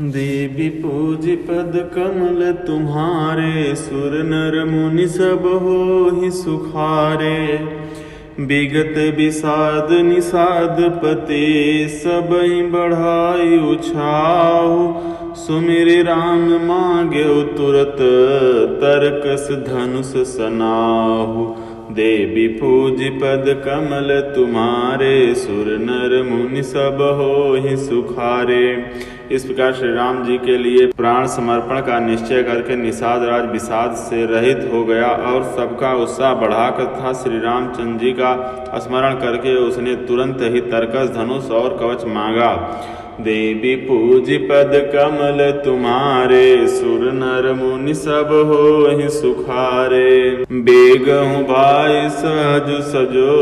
देवी पूज पद कमल तुम्हारे, सुर नर मुनि सब होहि सुखारे। विगत विषाद निषाद पते, सबहि बढ़ाई उछाऊ। सुमिरि राम मांग्यो तुरत, तरकस धनुष सनाहु। देवी पूज पद कमल तुम्हारे, सुर नर मुनि सब होहि सुखारे। इस प्रकार श्री राम जी के लिए प्राण समर्पण का निश्चय करके निषाद राज विषाद से रहित हो गया और सबका उत्साह बढ़ाकर तथा श्री रामचंद्र जी का स्मरण करके उसने तुरंत ही तरकस धनुष और कवच मांगा। देवी पूज पद कमल तुम्हारे, सुर नर मुनि सब होहि सुखारे। बेगहु भाई सहज सजो,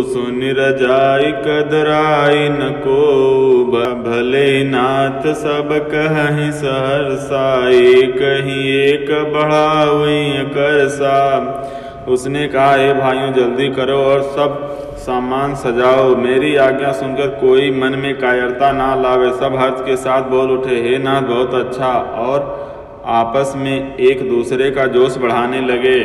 सुनि रजाई कदराई न को। भले नाथ सब कहहि सहरसाई, कहीं एक बढ़ावई कर सा। उसने कहा, हे भाइयों जल्दी करो और सब सामान सजाओ। मेरी आज्ञा सुनकर कोई मन में कायरता ना लावे। सब हर्ष के साथ बोल उठे, हे नाथ बहुत अच्छा, और आपस में एक दूसरे का जोश बढ़ाने लगे।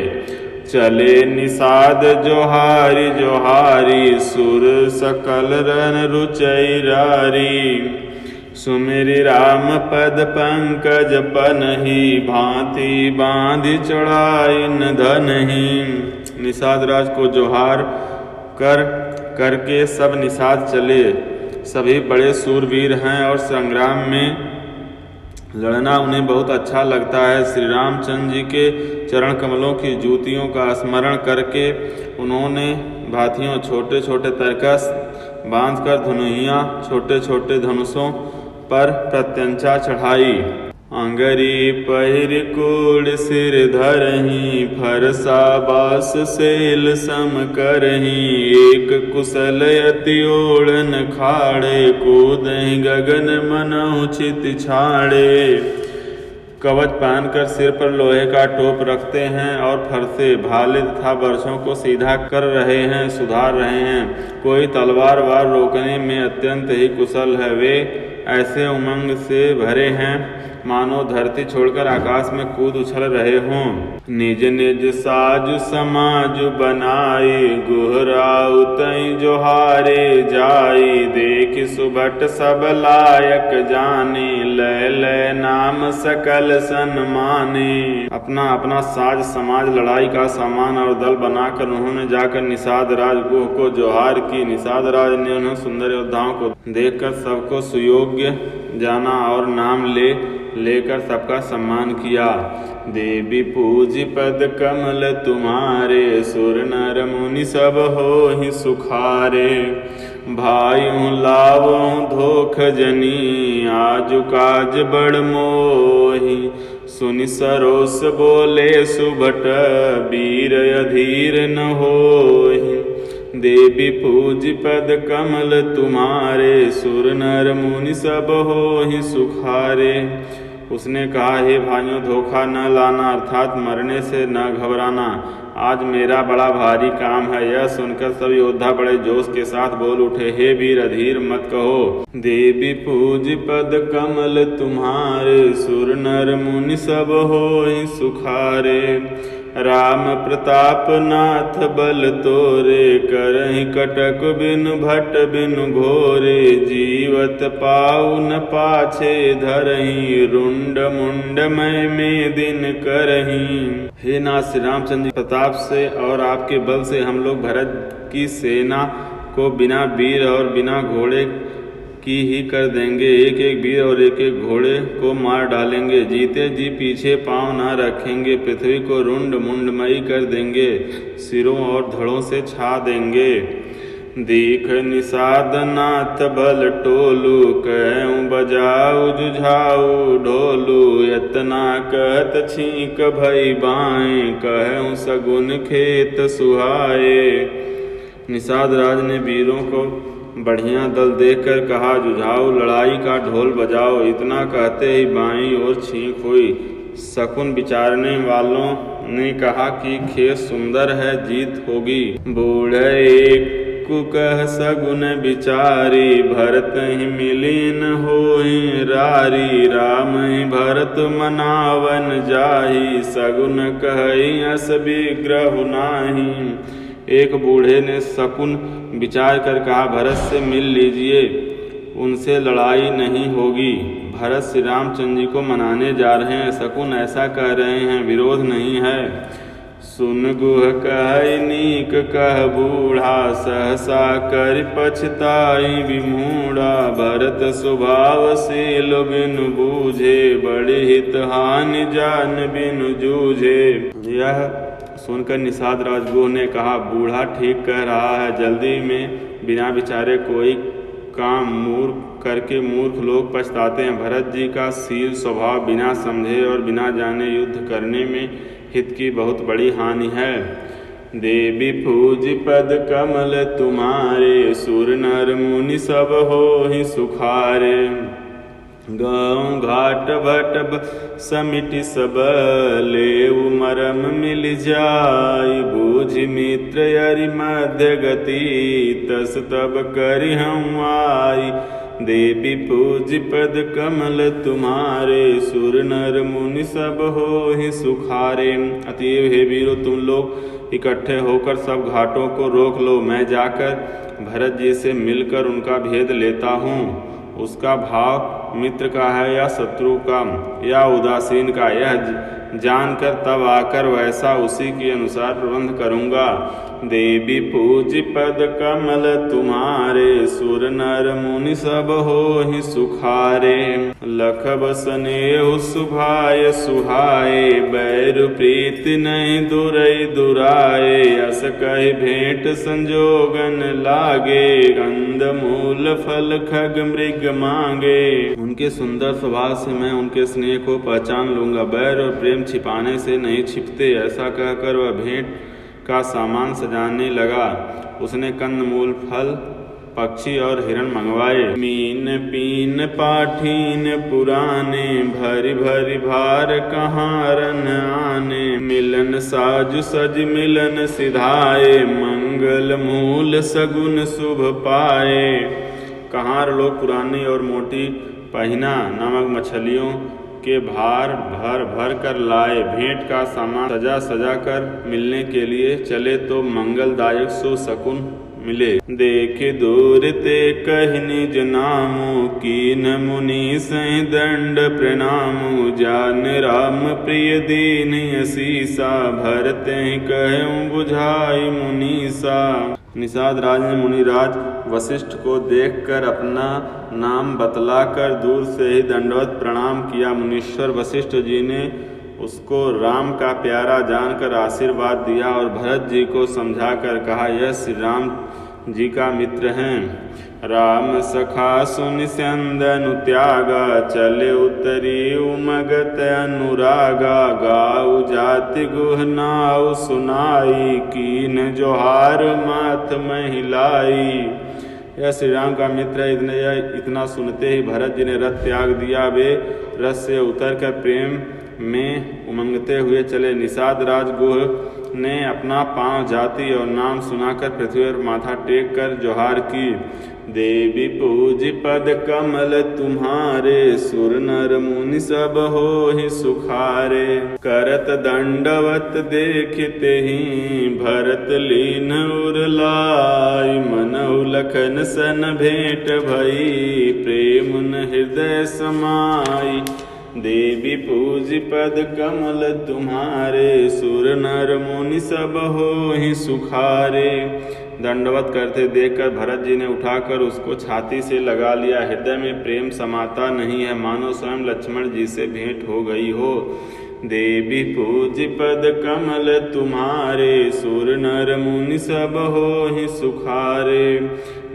चले निषाद जोहारी जोहारी, सुर सकल रन रुचैरारी। सुमिरि राम पद पंकज पनहि, भांति बांधि चढ़ाई न धनहि। निषाद राज को जोहार करके सब निषाद चले। सभी बड़े सूरवीर हैं और संग्राम में लड़ना उन्हें बहुत अच्छा लगता है। श्री रामचंद्र जी के चरण कमलों की जूतियों का स्मरण करके उन्होंने भांतियों छोटे छोटे तरकस बांधकर धनुहियाँ छोटे छोटे धनुषों पर प्रत्यंचा चढ़ाई। अंगरी पहिर कोड सिर धरहि, फरसा बास सेल सम करहि। एक कुशल अति ओढ़न खाड़े, कूदहि गगन मनहु चित छाड़े। कवच पहनकर सिर पर लोहे का टोप रखते हैं और फरसे भाले तथा बरछों को सीधा कर रहे हैं, सुधार रहे हैं। कोई तलवार वार रोकने में अत्यंत ही कुशल है। वे ऐसे उमंग से भरे हैं मानो धरती छोड़कर आकाश में कूद उछल रहे हों। निज निज साजु समाजु बनाई, गुहराउ तई जोहारे जाई। देख सुभट सब लायक जाने, लय लय नाम सकल सन्माने। अपना अपना साज समाज लड़ाई का सामान और दल बनाकर उन्होंने जाकर निषाद राज गुह को जोहार की। निषाद राज ने उन्हें सुंदर योद्धाओं को देखकर सबको सुयोग्य जाना और नाम लेकर सबका सम्मान किया। देवी पूज पद कमल तुम्हारे, सुर नर मुनि सब होहि सुखारे। भाइयों लावों धोख जनी, आजु काज बड़ मोहि। सुनि सरोस बोले सुभट, वीर अधीर न होहि। देवी पूज पद कमल तुम्हारे, सुर नर मुनि सब होहि सुखारे। उसने कहा, हे भाइयों धोखा न लाना अर्थात मरने से न घबराना। आज मेरा बड़ा भारी काम है। यह सुनकर सब योद्धा बड़े जोश के साथ बोल उठे, हे वीर अधीर मत कहो। देवी पूज पद कमल तुम्हारे, सुर नर मुनि सब होहि सुखारे। राम प्रताप नाथ बल तोरे, करहि कटक बिनु भट बिनु घोरे। जीवत पाउ न पाछे धरहि, रुंड मुंड मय में दिन करहि। हे नाथ श्री रामचंद्र प्रताप से और आपके बल से हम लोग भरत की सेना को बिना वीर और बिना घोड़े की ही कर देंगे। एक एक वीर और एक एक घोड़े को मार डालेंगे। जीते जी पीछे पांव न रखेंगे। पृथ्वी को रुंड मुंडमयी कर देंगे, सिरों और धड़ों से छा देंगे। दीख निषाद नाथ बल टोलू, कहूँ बजाऊ जुझाऊ ढोलू। यतना कहत छींक भई बाएं, कहूँ सगुन खेत सुहाए। निषाद राज ने वीरों को बढ़िया दल देखकर कहा, जुझाऊ लड़ाई का ढोल बजाओ। इतना कहते ही बाईं ओर छींक हुई। शकुन विचारने वालों ने कहा कि खेत सुंदर है, जीत होगी। बूढ़े एक एक कह सगुन विचारी, भरत ही मिलीन होई रारी। राम ही भरत मनावन जाही, सगुन कहि अस विग्रह नाही। एक बूढ़े ने शकुन विचार कर कहा, भरत से मिल लीजिए, उनसे लड़ाई नहीं होगी। भरत श्री रामचंद्र जी को मनाने जा रहे हैं, शकुन ऐसा कह रहे हैं, विरोध नहीं है। सुन गुह कहि नीक कह बूढ़ा, सहसा कर पछताई विमूढ़ा। भरत स्वभावशील बिनु बूझे, बड़े हित हानि जान बिनु जूझे। यह सुनकर निषाद राजगुह ने कहा, बूढ़ा ठीक कह रहा है, जल्दी में बिना विचारे कोई काम करके मूर्ख लोग पछताते हैं। भरत जी का शील स्वभाव बिना समझे और बिना जाने युद्ध करने में हित की बहुत बड़ी हानि है। देवी पूज पद कमल तुम्हारे, सुर नर मुनि सब होहि सुखारे। गाँव घाट भट समिति सब, लेउ मरम मिल जाय। बूझ मित्र यरि मध्य गति, तस तब करि हम आई। देवी पूज पद कमल तुम्हारे, सुर नर मुनि सब होहि सुखारे। अतएव हे वीरों, तुम लोग इकट्ठे होकर सब घाटों को रोक लो, मैं जाकर भरत जी से मिलकर उनका भेद लेता हूँ। उसका भाव मित्र का है या शत्रु का या उदासीन का, यह जानकर तब आकर वैसा उसी के अनुसार प्रबंध करूँगा। देवी पूज पद कमल तुम्हारे, सुर नर मुनि सब होहि सुखारे। लख बसनेहु सुभाय सुहाए, बैरु प्रीति नहीं दुरई दुराए। अस कहि भेंट संजोगन लागे, कंद मूल फल खग मृग मांगे। उनके सुंदर स्वभाव से मैं उनके स्नेह को पहचान लूँगा, बैर और प्रेम छिपाने से नहीं छिपते। ऐसा कहकर वह भेंट का सामान सजाने लगा। उसने कंदमूल फल, पक्षी और हिरण मंगवाए। मीन पीन पाठीन पुराने, भरी भरी भार कहारन आने। मिलन साजु सज मिलन सिधाए, मंगल मूल सगुन शुभ पाए। कहार लोग पुरानी और मोटी पहिना नामक मछलियों के भार भर भर कर लाए। भेंट का सामान सजा सजा कर मिलने के लिए चले तो मंगलदायक सो शकुन मिले। देखे दूर ते कहि निज नामु, कीन मुनि सहि दंड प्रणामु। जान राम प्रिय दीन असीसा, भरत कहूँ बुझाई मुनीसा। निषाद राज ने मुनिराज वशिष्ठ को देखकर अपना नाम बतलाकर दूर से ही दंडवत प्रणाम किया। मुनीश्वर वशिष्ठ जी ने उसको राम का प्यारा जानकर आशीर्वाद दिया और भरत जी को समझाकर कहा, यह श्री राम जी का मित्र हैं। राम सखा सुनि स्यंदनु त्यागा, चले उतरी उमगत अनुरागा। गाऊ जाति गुह नाउ सुनाई, कीन जोहार माथ महिलाई। यह श्री राम का मित्र है। इतना सुनते ही भरत जी ने रथ त्याग दिया। वे रथ से उतरकर प्रेम में उमंगते हुए चले। निषाद राजगुह ने अपना पांव जाति और नाम सुनाकर पृथ्वी पर माथा टेक कर जोहार की। देवी पूज पद कमल तुम्हारे, सुर नर मुनि सब होहि सुखारे। करत दंडवत देखते ही, भरत लीन उरलाई। मनहु लखन सन भेंट भई, प्रेम न हृदय समाई। देवी पूज पद कमल तुम्हारे, सुर नर मुनि सब होहि सुखारे। दंडवत करते देखकर भरत जी ने उठाकर उसको छाती से लगा लिया। हृदय में प्रेम समाता नहीं है, मानो स्वयं लक्ष्मण जी से भेंट हो गई हो। देवी पूज पद कमल तुम्हारे, सुर नर मुनि सब होहि सुखारे।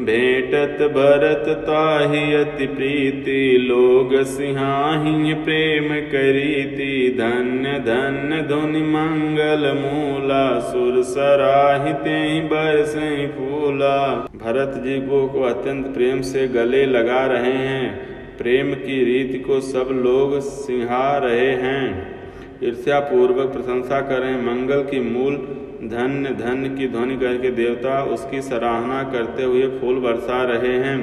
भेंटत भरत ताहि अति प्रीति, लोग सिंहाहि प्रेम करीति। धन्य धन्य धुनि मंगल मूला, सुर सराहि तेहि बरसहि फूला। भरत जी को अत्यंत प्रेम से गले लगा रहे हैं। प्रेम की रीति को सब लोग सिंहा रहे हैं। ईर्ष्या पूर्वक प्रशंसा करें। मंगल की मूल धन्य धन्य की ध्वनि करके देवता उसकी सराहना करते हुए फूल बरसा रहे हैं।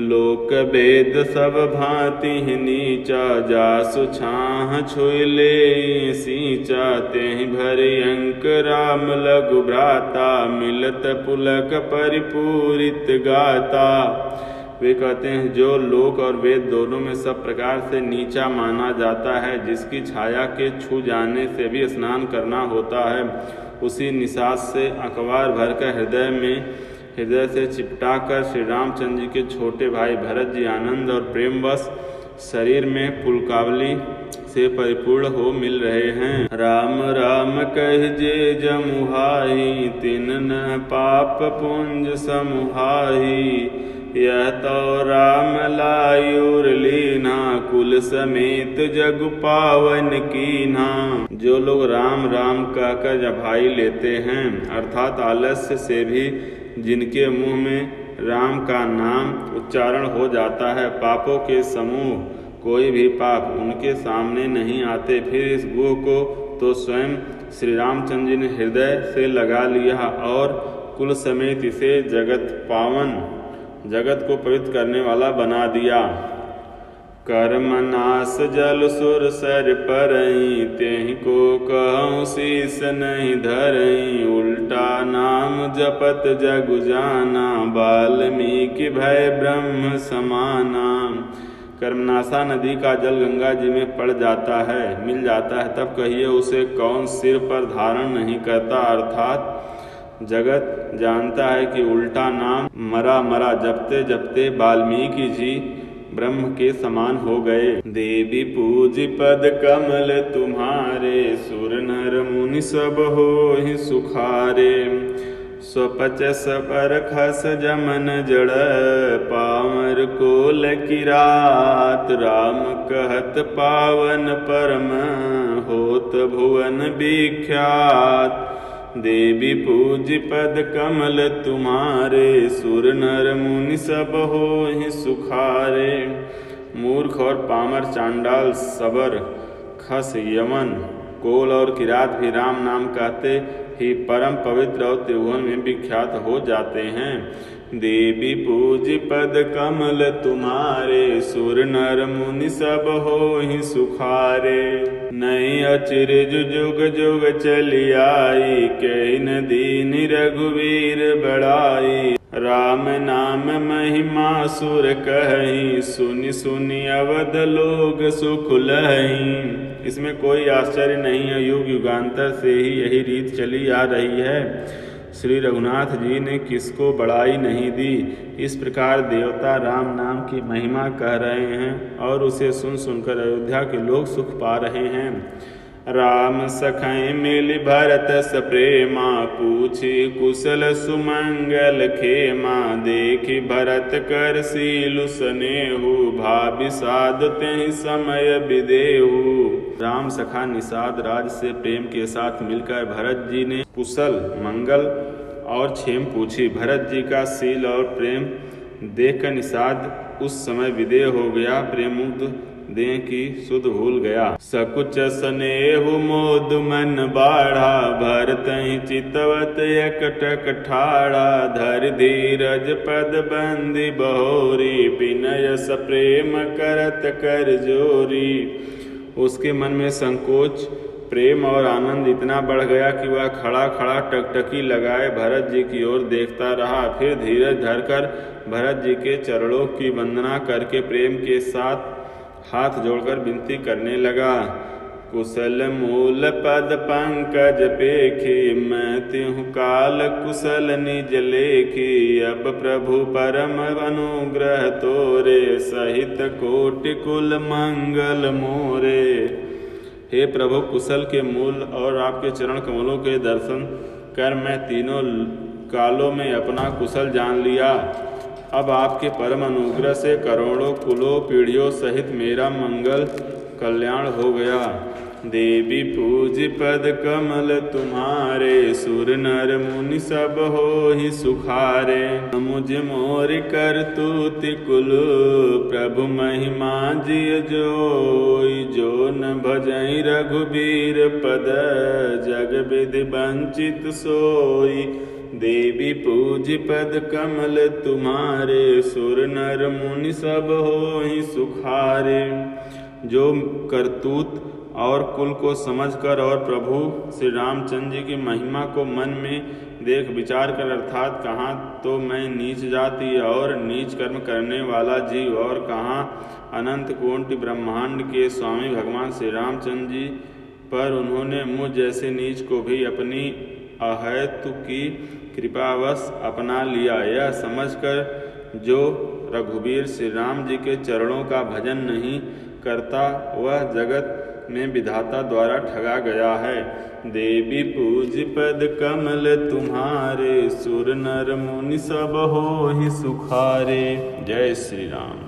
लोक वेद सब भांति नीचा, जासु छाह छुई ले सींचा। तेहि भरि अंक राम लघु भ्राता, मिलत पुलक परिपूरित गाता। वे कहते हैं जो लोक और वेद दोनों में सब प्रकार से नीचा माना जाता है, जिसकी छाया के छू जाने से भी स्नान करना होता है, उसी निशात से अखबार भरकर हृदय से चिपटा कर श्री रामचंद्र जी के छोटे भाई भरत जी आनंद और प्रेमवश शरीर में पुलकावली से परिपूर्ण हो मिल रहे हैं। राम राम कहिजे जमुहाई, तिन न पाप पुंज समुहाई। यह तो राम लायुर लीना, कुल समेत जग पावन कीना। जो लोग राम राम कहकर जभाई लेते हैं, अर्थात आलस्य से भी जिनके मुंह में राम का नाम उच्चारण हो जाता है, पापों के समूह कोई भी पाप उनके सामने नहीं आते। फिर इस गुह को तो स्वयं श्री रामचंद्र जी ने हृदय से लगा लिया और कुल समेत इसे जगत को पवित्र करने वाला बना दिया। कर्मनाश जल सुर सर परई, तेहि को कहूँ शीस नहीं धरई। उल्टा नाम जपत जग जाना, वाल्मीकि भय ब्रह्म समाना। कर्मनाशा नदी का जल गंगा जी में मिल जाता है, तब कहिए उसे कौन सिर पर धारण नहीं करता। अर्थात जगत जानता है कि उल्टा नाम मरा जपते जपते वाल्मीकि जी ब्रह्म के समान हो गए। देवी पूज पद कमल तुम्हारे, सुर नर मुनि सब होहि सुखारे। स्वपच सपर खस जमन जड़, पामर कोल किरात। राम कहत पावन परम, होत भुवन विख्यात। देवी पूज पद कमल तुम्हारे, सुर नर मुनि सब होहि सुखारे। मूर्ख और पामर, चांडाल, सबर, खस, यमन, कोल और किरात भी राम नाम कहते ही परम पवित्र और त्रिभुवन में विख्यात हो जाते हैं। देवी पूज पद कमल तुम्हारे, सुर नर मुनि सब होहि सुखारे। नई अचिरज जुग जुग चली आई, कहि न दीन रघुवीर बड़ाई। राम नाम महिमा सुर कहि, सुनि सुनि अवध लोग सुख लहि। इसमें कोई आश्चर्य नहीं है, युग युगांतर से ही यही रीत चली आ रही है। श्री रघुनाथ जी ने किसको बड़ाई नहीं दी। इस प्रकार देवता राम नाम की महिमा कह रहे हैं और उसे सुन सुनकर अयोध्या के लोग सुख पा रहे हैं। राम सखै मिल भरत सप्रेमा, पूछी कुशल सुमंगल खेमा। देखि भरत कर सीलु स्नेहु, भावि साध तेहि समय विदेहु। राम सखा निषाद राज से प्रेम के साथ मिलकर भरत जी ने कुशल मंगल और क्षेम पूछी। भरत जी का शील और प्रेम देखकर निषाद उस समय विदेह हो गया, प्रेम मुग्ध देह की सुध भूल गया। सकुच स्नेहु मोद मन बाढ़ा, भरतहि चितवत एकटक ठाड़ा। धर धीरज पद बंदी बहोरी, विनय सप्रेम करत कर जोरी। उसके मन में संकोच, प्रेम और आनंद इतना बढ़ गया कि वह खड़ा खड़ा टकटकी लगाए भरत जी की ओर देखता रहा। फिर धीरज धरकर भरत जी के चरणों की वंदना करके प्रेम के साथ हाथ जोड़कर विनती करने लगा। कुशल मूल पद पंकज पेखी, मैं तिहु काल कुशल निज लेखी। अब प्रभु परम अनुग्रह तोरे, सहित कोटि कुल मंगल मोरे। हे प्रभु, कुशल के मूल और आपके चरण कमलों के दर्शन कर मैं तीनों कालों में अपना कुशल जान लिया। अब आपके परम अनुग्रह से करोड़ों कुलों पीढ़ियों सहित मेरा मंगल कल्याण हो गया। देवी पूज पद कमल तुम्हारे, सुर नर मुनि सब होहि सुखारे। मुझ मोर करतूति कुल, प्रभु महिमा जिय जोई। जो न भजई रघुबीर पद, जग विधि वंचित सोई। देवी पूज पद कमल तुम्हारे, सुर नर मुनि सब होहि सुखारे। जो करतूत और कुल को समझकर और प्रभु श्री रामचंद्र जी की महिमा को मन में देख विचार कर, अर्थात कहाँ तो मैं नीच जाति और नीच कर्म करने वाला जीव, और कहाँ अनंत कोटि ब्रह्मांड के स्वामी भगवान श्री रामचंद्र जी पर उन्होंने मुझ जैसे नीच को भी अपनी अहेतु की कृपावश अपना लिया। यह समझकर जो रघुवीर श्री राम जी के चरणों का भजन नहीं करता, वह जगत में विधाता द्वारा ठगा गया है। देवी पूज पद कमल तुम्हारे, सुर नर मुनि सब होहि सुखारे। जय श्री राम।